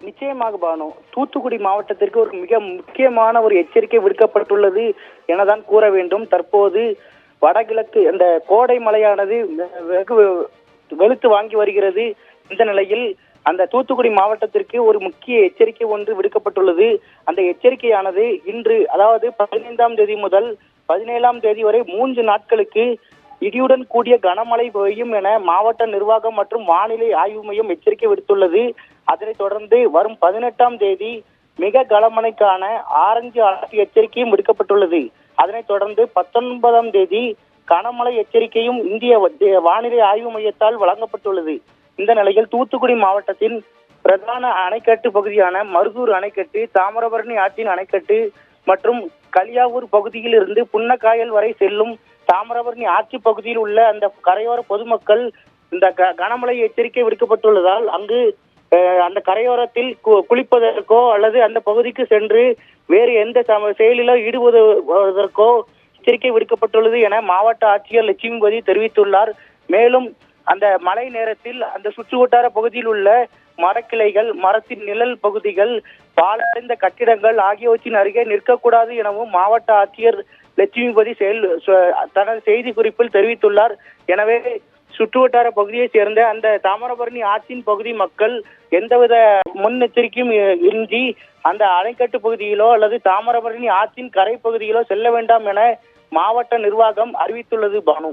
நிச்சயமாக பானு, தூத்துக்குடி மாவட்டத்திற்கு ஒரு மிக முக்கியமான ஒரு எச்சரிக்கை விடுக்கப்பட்டுள்ளது எனதான் கூற வேண்டும். தற்போது வடகிழக்கு அந்த கோடை மழையானது வெகு வெளுத்து வாங்கி வருகிறது. இந்த நிலையில் அந்த தூத்துக்குடி மாவட்டத்திற்கு ஒரு முக்கிய எச்சரிக்கை ஒன்று விடுக்கப்பட்டுள்ளது. அந்த எச்சரிக்கையானது இன்று, அதாவது 15ஆம் தேதி முதல் 17ஆம் தேதி வரை 3 நாட்களுக்கு இடியுடன் கூடிய கனமழை பெய்யும் என மாவட்ட நிர்வாகம் மற்றும் வானிலை ஆய்வு மையம் எச்சரிக்கை விடுத்துள்ளது. அதனைத் தொடர்ந்து வரும் 18ஆம் தேதி மிக கனமழைக்கான ஆரஞ்சு அலர்ட் எச்சரிக்கையும் விடுக்கப்பட்டுள்ளது. அதனைத் தொடர்ந்து 19ஆம் தேதி கனமழை எச்சரிக்கையும் இந்திய வானிலை ஆய்வு மையத்தால் வழங்கப்பட்டுள்ளது. இந்த நிலையில் தூத்துக்குடி மாவட்டத்தின் பிரதான அணைக்கட்டு பகுதியான மருதூர் அணைக்கட்டு, தாமிரபரணி ஆற்றின் அணைக்கட்டு மற்றும் களியாவூர் பகுதியில் இருந்து புன்னக்காயல் வரை செல்லும் தாமிரபரணி ஆட்சி பகுதியில் உள்ள அந்த கரையோர பொதுமக்கள் இந்த கனமழை எச்சரிக்கை விடுக்கப்பட்டுள்ளதால் அங்கு அந்த கரையோரத்தில் குளிப்பதற்கோ அல்லது அந்த பகுதிக்கு சென்று வேறு எந்த செயலிலோ ஈடுபடுவதற்கோ எச்சரிக்கை விடுக்கப்பட்டுள்ளது என மாவட்ட ஆட்சியர் லட்சுமிபதி தெரிவித்துள்ளார். மேலும் அந்த மழை நேரத்தில் அந்த சுற்றுவட்டார பகுதியில் உள்ள மரக்கிளைகள், மரத்தின் நிழல் பகுதிகள், பாழடைந்த கட்டிடங்கள் ஆகியவற்றின் அருகே நிற்கக்கூடாது எனவும் மாவட்ட ஆட்சியர் லட்சுமிபதி தனது செய்தி குறிப்பில் தெரிவித்துள்ளார். எனவே சுற்றுவட்டார பகுதியை சேர்ந்த அந்த தாமிரபரணி ஆற்றின் பகுதி மக்கள் எந்தவித முன்னெச்சரிக்கையும் இன்றி அந்த அணைக்கட்டு பகுதியிலோ அல்லது தாமிரபரணி ஆற்றின் கரை பகுதியிலோ செல்ல வேண்டாம் என மாவட்ட நிர்வாகம் அறிவித்துள்ளது பானு.